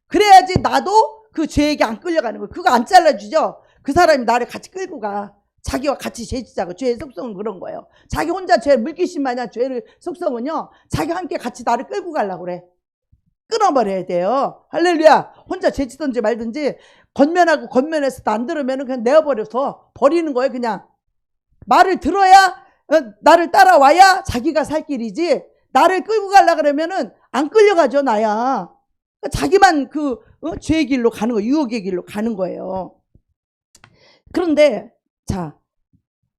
그래야지 나도 그 죄에게 안 끌려가는 거예요. 그거 안 잘라주죠? 그 사람이 나를 같이 끌고 가. 자기와 같이 죄 짓자고. 죄의 속성은 그런 거예요. 자기 혼자 죄 물귀신 마냥 죄의 속성은요 자기와 함께 같이 나를 끌고 가려고 그래. 끊어버려야 돼요. 할렐루야. 혼자 죄 짓든지 말든지 권면하고 권면해서도 안 들으면 그냥 내어버려서 버리는 거예요. 그냥 말을 들어야 나를 따라와야 자기가 살 길이지, 나를 끌고 가려고 그러면은 안 끌려가죠. 나야. 자기만 그 죄의 길로 가는 거예요. 유혹의 길로 가는 거예요. 그런데 자,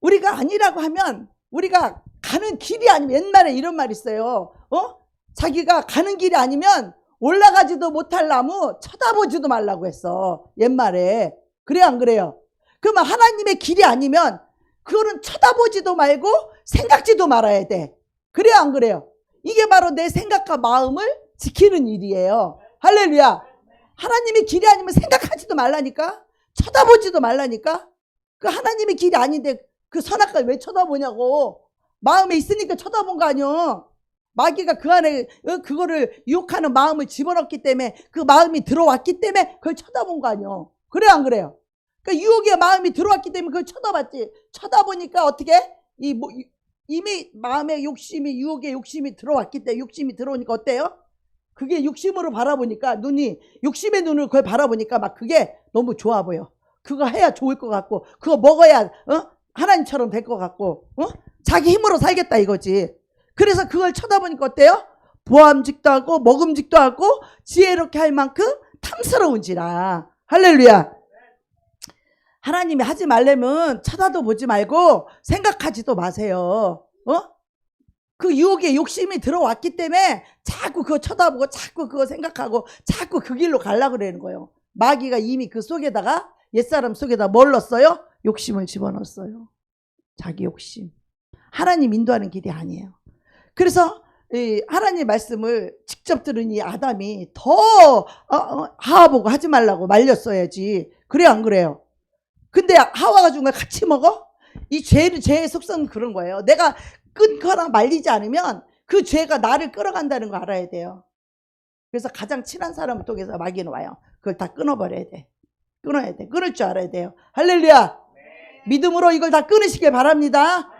우리가 아니라고 하면 우리가 가는 길이 아니면, 옛말에 이런 말이 있어요. 자기가 가는 길이 아니면 올라가지도 못할 나무 쳐다보지도 말라고 했어. 옛말에. 그래 안 그래요? 그러면 하나님의 길이 아니면 그거는 쳐다보지도 말고 생각지도 말아야 돼. 그래 안 그래요? 이게 바로 내 생각과 마음을 지키는 일이에요. 할렐루야. 하나님의 길이 아니면 생각하지도 말라니까, 쳐다보지도 말라니까. 그 하나님의 길이 아닌데 그 선악과 왜 쳐다보냐고. 마음에 있으니까 쳐다본 거 아니요. 마귀가 그 안에 그거를 유혹하는 마음을 집어넣기 때문에, 그 마음이 들어왔기 때문에 그걸 쳐다본 거 아니요. 그래 안 그래요? 그러니까 유혹의 마음이 들어왔기 때문에 그걸 쳐다봤지. 쳐다보니까 어떻게 이미 마음의 욕심이, 유혹의 욕심이 들어왔기 때문에, 욕심이 들어오니까 어때요? 그게 욕심으로 바라보니까, 눈이 욕심의 눈을 그걸 바라보니까 막 그게 너무 좋아 보여. 그거 해야 좋을 것 같고, 그거 먹어야 하나님처럼 될 것 같고, 자기 힘으로 살겠다 이거지. 그래서 그걸 쳐다보니까 어때요? 보암직도 하고 먹음직도 하고 지혜롭게 할 만큼 탐스러운지라. 할렐루야. 하나님이 하지 말려면 쳐다도 보지 말고 생각하지도 마세요. 그 유혹에 욕심이 들어왔기 때문에 자꾸 그거 쳐다보고 자꾸 그거 생각하고 자꾸 그 길로 가려고 그러는 거예요. 마귀가 이미 그 속에다가, 옛사람 속에다 뭘 넣었어요? 욕심을 집어넣었어요. 자기 욕심. 하나님 인도하는 길이 아니에요. 그래서 하나님 말씀을 직접 들은 이 아담이 더 하와 보고 하지 말라고 말렸어야지. 그래 안 그래요? 근데 하와가 준 걸 같이 먹어? 이 죄의 속성은 그런 거예요. 내가 끊거나 말리지 않으면 그 죄가 나를 끌어간다는 거 알아야 돼요. 그래서 가장 친한 사람을 통해서 마귀는 와요. 그걸 다 끊어버려야 돼. 끊어야 돼. 끊을 줄 알아야 돼요. 할렐루야. 믿음으로 이걸 다 끊으시길 바랍니다.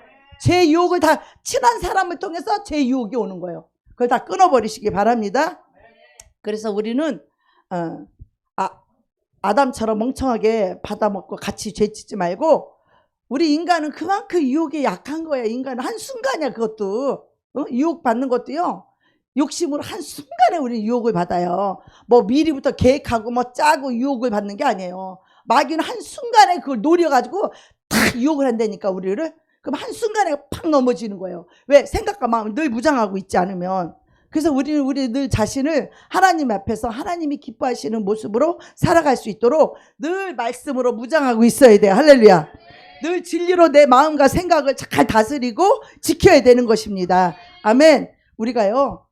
제 유혹을 다 친한 사람을 통해서 제 유혹이 오는 거예요. 그걸 다 끊어버리시기 바랍니다. 그래서 우리는 아담처럼 멍청하게 받아먹고 같이 죄짓지 말고, 우리 인간은 그만큼 유혹에 약한 거예요. 인간은 한순간이야. 그것도 유혹받는 것도요, 욕심으로 한순간에 우리 유혹을 받아요. 뭐 미리부터 계획하고 뭐 짜고 유혹을 받는 게 아니에요. 마귀는 한순간에 그걸 노려가지고 탁 유혹을 한다니까 우리를. 그럼 한순간에 팍 넘어지는 거예요. 왜? 생각과 마음을 늘 무장하고 있지 않으면. 그래서 우리 늘 자신을 하나님 앞에서 하나님이 기뻐하시는 모습으로 살아갈 수 있도록 늘 말씀으로 무장하고 있어야 돼요. 할렐루야. 늘 진리로 내 마음과 생각을 잘 다스리고 지켜야 되는 것입니다. 아멘. 우리가요,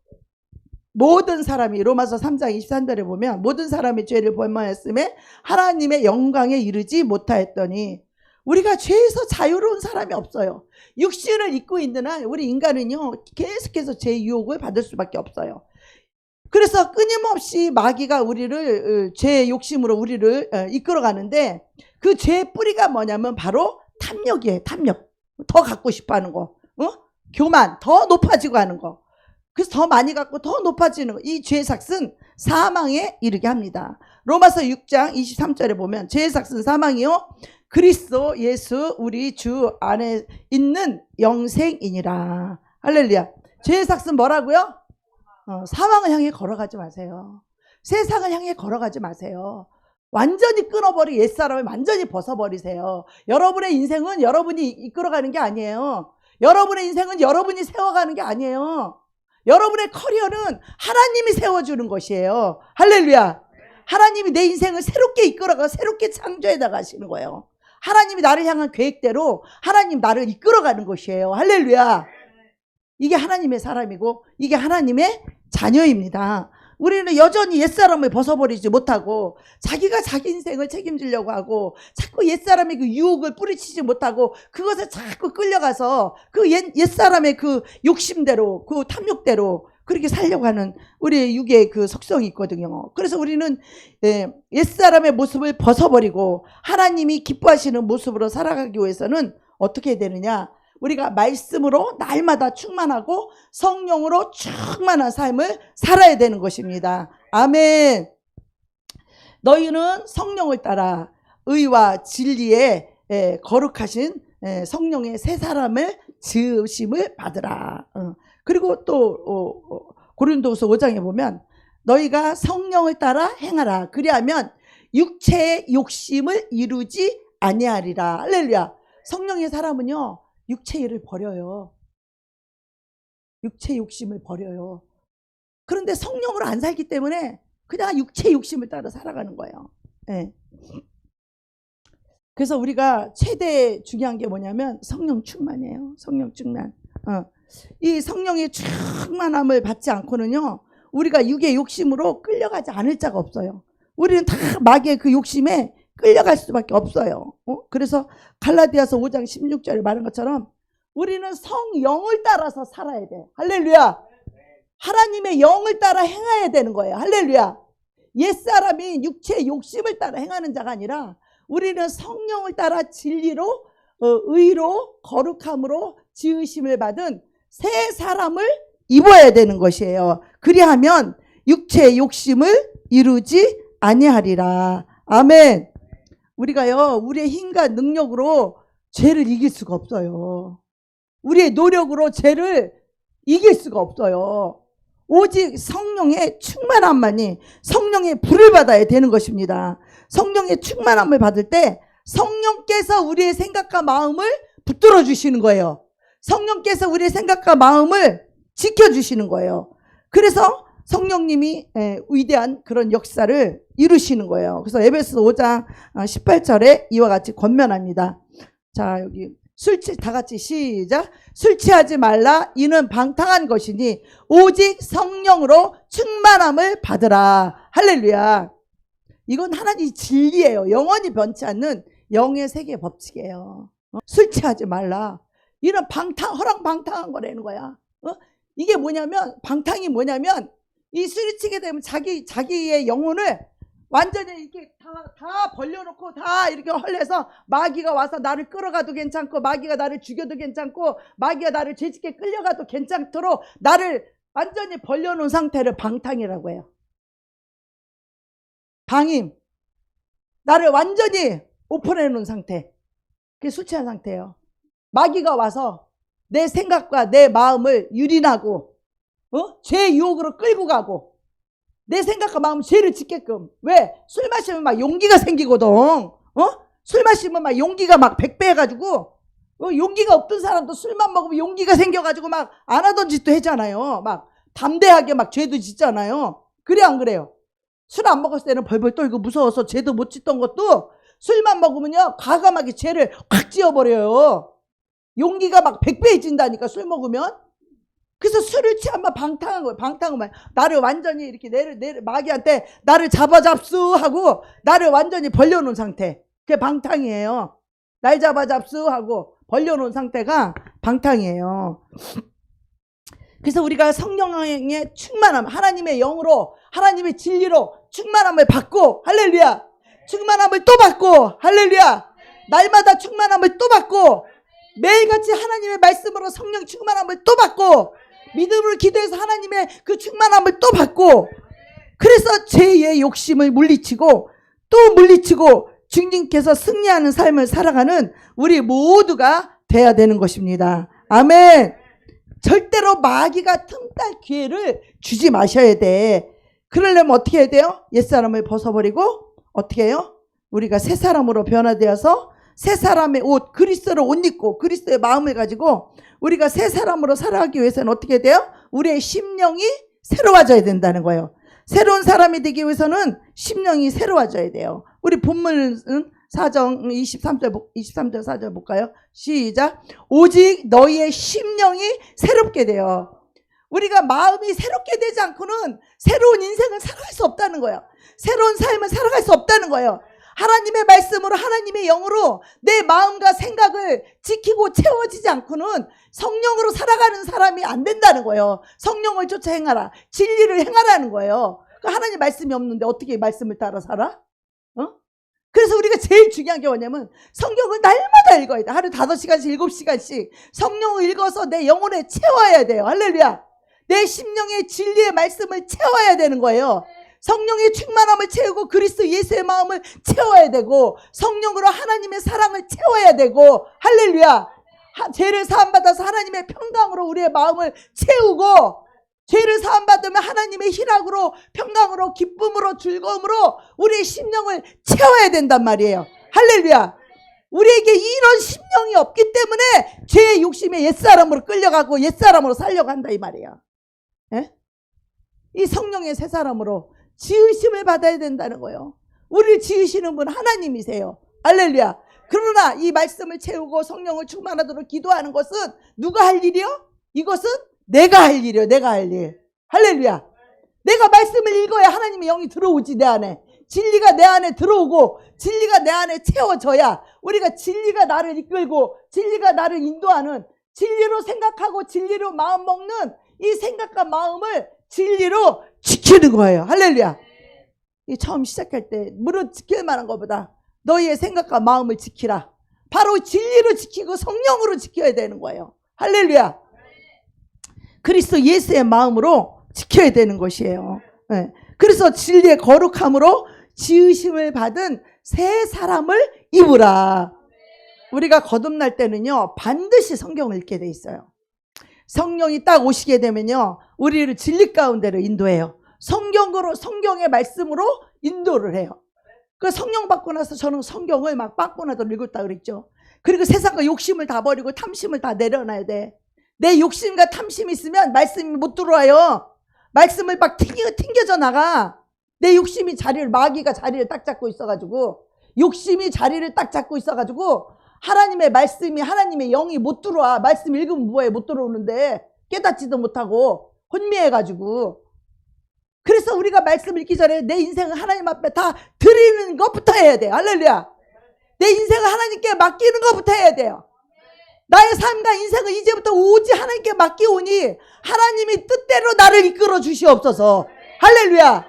모든 사람이, 로마서 3장 23절에 보면 모든 사람이 죄를 범하였음에 하나님의 영광에 이르지 못하였더니, 우리가 죄에서 자유로운 사람이 없어요. 육신을 입고 있는 한 우리 인간은요 계속해서 죄 유혹을 받을 수밖에 없어요. 그래서 끊임없이 마귀가 우리를 죄의 욕심으로 우리를 이끌어 가는데, 그 죄의 뿌리가 뭐냐면 바로 탐욕이에요. 탐욕. 더 갖고 싶어 하는 거. 교만. 더 높아지고 하는 거. 그래서 더 많이 갖고 더 높아지는 이 죄의 삭은 사망에 이르게 합니다. 로마서 6장 23절에 보면 죄의 삭은 사망이요 그리스도 예수 우리 주 안에 있는 영생이니라. 할렐루야. 죄의 삭은 뭐라고요? 사망을 향해 걸어가지 마세요. 세상을 향해 걸어가지 마세요. 완전히 끊어버리고 옛사람을 완전히 벗어버리세요. 여러분의 인생은 여러분이 이끌어가는 게 아니에요. 여러분의 인생은 여러분이 세워가는 게 아니에요. 여러분의 커리어는 하나님이 세워주는 것이에요. 할렐루야. 하나님이 내 인생을 새롭게 이끌어가 새롭게 창조해 나가시는 거예요. 하나님이 나를 향한 계획대로 하나님 나를 이끌어가는 것이에요. 할렐루야. 이게 하나님의 사람이고 이게 하나님의 자녀입니다. 우리는 여전히 옛사람을 벗어버리지 못하고 자기가 자기 인생을 책임지려고 하고 자꾸 옛사람의 그 유혹을 뿌리치지 못하고 그것에 자꾸 끌려가서 그 옛사람의 그 욕심대로 그 탐욕대로 그렇게 살려고 하는 우리의 육의 그 속성이 있거든요. 그래서 우리는 옛사람의 모습을 벗어버리고 하나님이 기뻐하시는 모습으로 살아가기 위해서는 어떻게 해야 되느냐? 우리가 말씀으로 날마다 충만하고 성령으로 충만한 삶을 살아야 되는 것입니다. 아멘. 너희는 성령을 따라 의와 진리에 거룩하신 성령의 새 사람을 지으심을 받으라. 그리고 또 고린도후서 5장에 보면 너희가 성령을 따라 행하라. 그리하면 육체의 욕심을 이루지 아니하리라. 할렐루야. 성령의 사람은요. 육체 일을 버려요. 육체 욕심을 버려요. 그런데 성령으로 안 살기 때문에 그냥 육체 욕심을 따라 살아가는 거예요. 네. 그래서 우리가 최대 중요한 게 뭐냐면 성령 충만이에요. 성령 충만. 이 성령의 충만함을 받지 않고는요. 우리가 육의 욕심으로 끌려가지 않을 자가 없어요. 우리는 다 마귀의 그 욕심에 끌려갈 수밖에 없어요. 그래서 갈라디아서 5장 16절에 말한 것처럼 우리는 성령을 따라서 살아야 돼. 할렐루야. 하나님의 영을 따라 행해야 되는 거예요. 할렐루야. 옛사람이 육체의 욕심을 따라 행하는 자가 아니라 우리는 성령을 따라 진리로 의로 거룩함으로 지으심을 받은 새 사람을 입어야 되는 것이에요. 그리하면 육체의 욕심을 이루지 아니하리라. 아멘. 우리가요, 우리의 힘과 능력으로 죄를 이길 수가 없어요. 우리의 노력으로 죄를 이길 수가 없어요. 오직 성령의 충만함만이 성령의 불을 받아야 되는 것입니다. 성령의 충만함을 받을 때 성령께서 우리의 생각과 마음을 붙들어 주시는 거예요. 성령께서 우리의 생각과 마음을 지켜주시는 거예요. 그래서 성령님이 위대한 그런 역사를 이루시는 거예요. 그래서 에베소 5장 18절에 이와 같이 권면합니다. 자, 여기 다 같이 시작. 술 취하지 말라. 이는 방탕한 것이니 오직 성령으로 충만함을 받으라. 할렐루야. 이건 하나님의 진리예요. 영원히 변치 않는 영의 세계 법칙이에요. 술 취하지 말라. 이는 허랑방탕한 거라는 거야. 이게 뭐냐면 방탕이 뭐냐면 이 술이 치게 되면 자기의 영혼을 완전히 이렇게 다 벌려놓고 다 이렇게 헐려서 마귀가 와서 나를 끌어가도 괜찮고 마귀가 나를 죽여도 괜찮고 마귀가 나를 죄짓게 끌려가도 괜찮도록 나를 완전히 벌려놓은 상태를 방탕이라고 해요. 방임. 나를 완전히 오픈해놓은 상태. 그게 술 취한 상태예요. 마귀가 와서 내 생각과 내 마음을 유린하고 죄의 유혹으로 끌고 가고 내 생각과 마음 죄를 짓게끔. 왜? 술 마시면 막 용기가 생기거든. 술 마시면 막 용기가 막 100배 해가지고 용기가 없던 사람도 술만 먹으면 용기가 생겨가지고 막 안 하던 짓도 하잖아요. 막 담대하게 막 죄도 짓잖아요. 그래 안 그래요? 술 안 먹었을 때는 벌벌 떨고 무서워서 죄도 못 짓던 것도 술만 먹으면요 과감하게 죄를 확 지어버려요. 용기가 막 100배해진다니까 술 먹으면. 그래서 술을 취하면 방탕한 거예요. 방탕한 말. 나를 완전히 이렇게 마귀한테 나를 잡아잡수 하고 나를 완전히 벌려놓은 상태. 그게 방탕이에요. 날 잡아잡수 하고 벌려놓은 상태가 방탕이에요. 그래서 우리가 성령의 충만함, 하나님의 영으로, 하나님의 진리로 충만함을 받고, 할렐루야. 충만함을 또 받고, 할렐루야. 날마다 충만함을 또 받고, 매일같이 하나님의 말씀으로 성령 충만함을 또 받고, 믿음으로 기도해서 하나님의 그 충만함을 또 받고, 그래서 죄의 욕심을 물리치고 또 물리치고 주님께서 승리하는 삶을 살아가는 우리 모두가 돼야 되는 것입니다. 아멘. 절대로 마귀가 틈탈 기회를 주지 마셔야 돼. 그러려면 어떻게 해야 돼요? 옛사람을 벗어버리고 어떻게 해요? 우리가 새 사람으로 변화되어서 새 사람의 옷, 그리스도를 옷 입고 그리스도의 마음을 가지고 우리가 새 사람으로 살아가기 위해서는 어떻게 돼요? 우리의 심령이 새로워져야 된다는 거예요. 새로운 사람이 되기 위해서는 심령이 새로워져야 돼요. 우리 본문은 사정 23절 4절 볼까요? 시작. 오직 너희의 심령이 새롭게 돼요. 우리가 마음이 새롭게 되지 않고는 새로운 인생을 살아갈 수 없다는 거예요. 새로운 삶을 살아갈 수 없다는 거예요. 하나님의 말씀으로 하나님의 영으로 내 마음과 생각을 지키고 채워지지 않고는 성령으로 살아가는 사람이 안 된다는 거예요. 성령을 쫓아 행하라. 진리를 행하라는 거예요. 하나님 말씀이 없는데 어떻게 말씀을 따라 살아? 그래서 우리가 제일 중요한 게 뭐냐면 성경을 날마다 읽어야 돼. 하루 5시간씩 7시간씩 성령을 읽어서 내 영혼에 채워야 돼요. 할렐루야. 내 심령의 진리의 말씀을 채워야 되는 거예요. 성령의 충만함을 채우고 그리스도 예수의 마음을 채워야 되고 성령으로 하나님의 사랑을 채워야 되고, 할렐루야. 죄를 사함받아서 하나님의 평강으로 우리의 마음을 채우고, 죄를 사함받으면 하나님의 희락으로 평강으로 기쁨으로 즐거움으로 우리의 심령을 채워야 된단 말이에요. 할렐루야. 우리에게 이런 심령이 없기 때문에 죄의 욕심에 옛사람으로 끌려가고 옛사람으로 살려고 한다 이 말이에요. 예? 이 성령의 새 사람으로 지으심을 받아야 된다는 거예요. 우리를 지으시는 분 하나님이세요. 할렐루야. 그러나 이 말씀을 채우고 성령을 충만하도록 기도하는 것은 누가 할 일이요? 이것은 내가 할 일이요. 내가 할 일. 할렐루야. 내가 말씀을 읽어야 하나님의 영이 들어오지 내 안에. 진리가 내 안에 들어오고 진리가 내 안에 채워져야 우리가 진리가 나를 이끌고 진리가 나를 인도하는, 진리로 생각하고 진리로 마음 먹는 이 생각과 마음을 진리로 지키는 거예요. 할렐루야. 이 처음 시작할 때 무릇 지킬 만한 것보다 너희의 생각과 마음을 지키라. 바로 진리로 지키고 성령으로 지켜야 되는 거예요. 할렐루야. 그리스도 예수의 마음으로 지켜야 되는 것이에요. 네. 그래서 진리의 거룩함으로 지으심을 받은 새 사람을 입으라. 우리가 거듭날 때는요 반드시 성경을 읽게 돼 있어요. 성령이 딱 오시게 되면요 우리를 진리 가운데로 인도해요. 성경으로, 성경의 말씀으로 인도를 해요. 그 성령 받고 나서 저는 성경을 막 빵꾸나도 읽었다 그랬죠. 그리고 세상과 욕심을 다 버리고 탐심을 다 내려놔야 돼. 내 욕심과 탐심이 있으면 말씀이 못 들어와요. 말씀을 막 튕겨져 나가. 내 욕심이 마귀가 자리를 딱 잡고 있어가지고, 욕심이 자리를 딱 잡고 있어가지고 하나님의 말씀이, 하나님의 영이 못 들어와. 말씀 읽으면 뭐해? 못 들어오는데 깨닫지도 못하고 혼미해가지고. 그래서 우리가 말씀 읽기 전에 내 인생을 하나님 앞에 다 드리는 것부터 해야 돼. 할렐루야. 내 인생을 하나님께 맡기는 것부터 해야 돼요. 나의 삶과 인생을 이제부터 오직 하나님께 맡기오니 하나님이 뜻대로 나를 이끌어 주시옵소서. 할렐루야.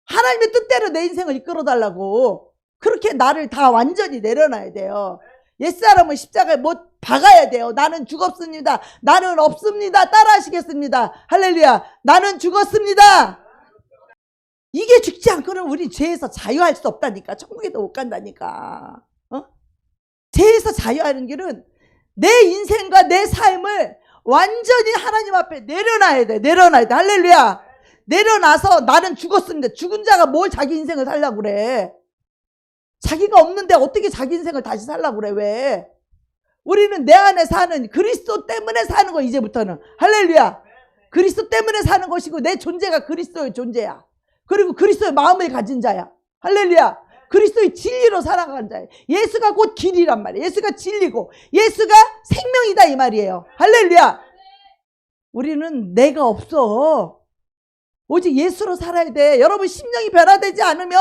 하나님의 뜻대로 내 인생을 이끌어 달라고. 그렇게 나를 다 완전히 내려놔야 돼요. 옛사람은 십자가에 못 박아야 돼요. 나는 죽었습니다. 나는 없습니다. 따라하시겠습니다. 할렐루야. 나는 죽었습니다. 이게 죽지 않고는 우리 죄에서 자유할 수 없다니까. 천국에도 못 간다니까. 죄에서 자유하는 길은 내 인생과 내 삶을 완전히 하나님 앞에 내려놔야 돼. 내려놔야 돼. 할렐루야. 내려놔서 나는 죽었습니다. 죽은 자가 뭘 자기 인생을 살려고 그래. 자기가 없는데 어떻게 자기 인생을 다시 살려고 그래. 왜? 우리는 내 안에 사는 그리스도 때문에 사는 거. 이제부터는 할렐루야. 그리스도 때문에 사는 것이고 내 존재가 그리스도의 존재야. 그리고 그리스도의 마음을 가진 자야. 할렐루야. 그리스도의 진리로 살아가는 자예요. 예수가 곧 길이란 말이에요. 예수가 진리고 예수가 생명이다 이 말이에요. 할렐루야. 우리는 내가 없어. 오직 예수로 살아야 돼. 여러분 심령이 변화되지 않으면,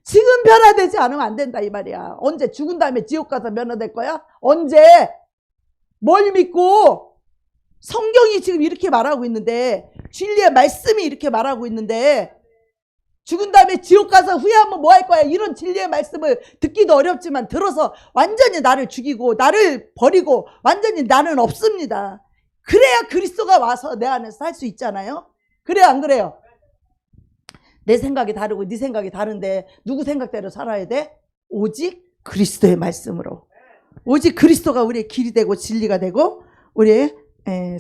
지금 변화되지 않으면 안 된다 이 말이야. 언제? 죽은 다음에 지옥 가서 변화될 거야? 언제? 뭘 믿고? 성경이 지금 이렇게 말하고 있는데, 진리의 말씀이 이렇게 말하고 있는데, 죽은 다음에 지옥 가서 후회하면 뭐 할 거야? 이런 진리의 말씀을 듣기도 어렵지만 들어서 완전히 나를 죽이고 나를 버리고 완전히 나는 없습니다. 그래야 그리스도가 와서 내 안에서 살 수 있잖아요. 그래요, 안 그래요? 내 생각이 다르고 네 생각이 다른데 누구 생각대로 살아야 돼? 오직 그리스도의 말씀으로. 오직 그리스도가 우리의 길이 되고 진리가 되고 우리의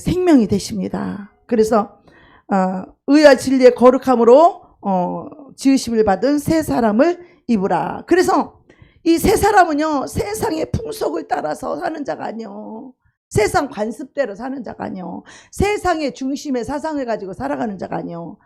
생명이 되십니다. 그래서 의와 진리의 거룩함으로 지으심을 받은 새 사람을 입으라. 그래서 이 새 사람은요, 세상의 풍속을 따라서 사는 자가 아니요, 세상 관습대로 사는 자가 아니요, 세상의 중심의 사상을 가지고 살아가는 자가 아니요,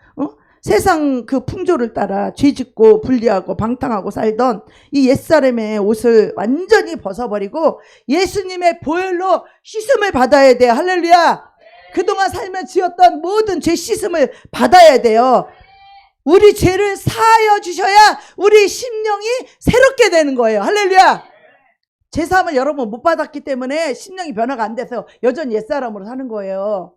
세상 그 풍조를 따라 죄짓고 불리하고 방탕하고 살던 이 옛사람의 옷을 완전히 벗어버리고 예수님의 보혈로 씻음을 받아야 돼요. 할렐루야. 그동안 살며 지었던 모든 죄 씻음을 받아야 돼요. 우리 죄를 사하여 주셔야 우리 심령이 새롭게 되는 거예요. 할렐루야. 제사함을 여러분 못 받았기 때문에 심령이 변화가 안 돼서 여전히 옛사람으로 사는 거예요.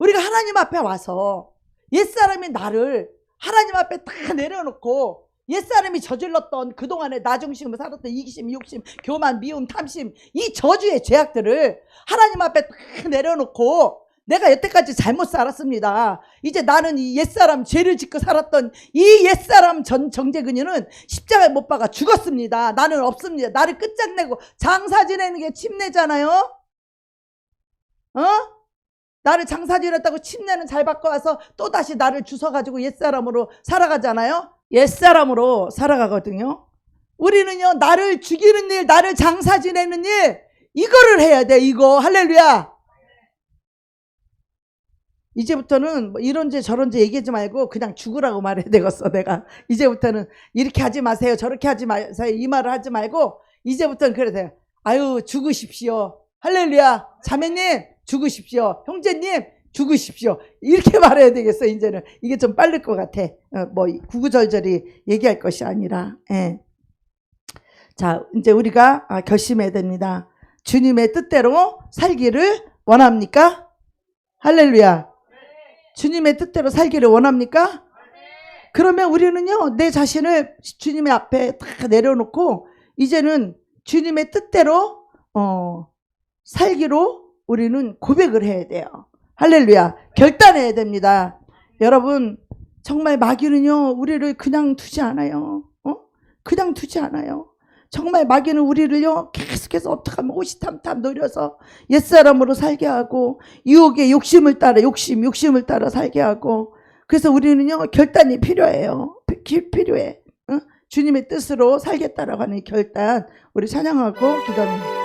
우리가 하나님 앞에 와서 옛사람이 나를 하나님 앞에 다 내려놓고 옛사람이 저질렀던 그동안의 나중심을 살았던 이기심, 욕심, 교만, 미움, 탐심, 이 저주의 죄악들을 하나님 앞에 다 내려놓고 내가 여태까지 잘못 살았습니다. 이제 나는 이 옛사람 죄를 짓고 살았던 이 옛사람 정죄근유는 십자가에 못 박아 죽었습니다. 나는 없습니다. 나를 끝장내고 장사 지내는 게 침례잖아요. 나를 장사 지냈다고 침례는 잘 받고 와서 또다시 나를 주워가지고 옛사람으로 살아가잖아요. 옛사람으로 살아가거든요. 우리는요, 나를 죽이는 일, 나를 장사 지내는 일, 이거를 해야 돼. 이거. 할렐루야. 이제부터는 뭐 이런지 저런지 얘기하지 말고 그냥 죽으라고 말해야 되겠어. 내가 이제부터는 이렇게 하지 마세요, 저렇게 하지 마세요, 이 말을 하지 말고 이제부터는 그래 돼요. 아유, 죽으십시오. 할렐루야. 자매님 죽으십시오. 형제님 죽으십시오. 이렇게 말해야 되겠어. 이제는 이게 좀 빠를 것 같아. 뭐 구구절절히 얘기할 것이 아니라. 자, 이제 우리가 결심해야 됩니다. 주님의 뜻대로 살기를 원합니까? 할렐루야. 주님의 뜻대로 살기를 원합니까? 그러면 우리는요, 내 자신을 주님의 앞에 다 내려놓고 이제는 주님의 뜻대로 살기로 우리는 고백을 해야 돼요. 할렐루야. 결단해야 됩니다. 여러분, 정말 마귀는요, 우리를 그냥 두지 않아요. 그냥 두지 않아요. 정말 마귀는 우리를요, 계속해서 어떻게 하면 호시탐탐 노려서 옛사람으로 살게 하고 유혹의 욕심을 따라 욕심을 따라 살게 하고, 그래서 우리는요, 결단이 필요해요. 필요해. 주님의 뜻으로 살겠다라고 하는 결단, 우리 찬양하고 기도합니다.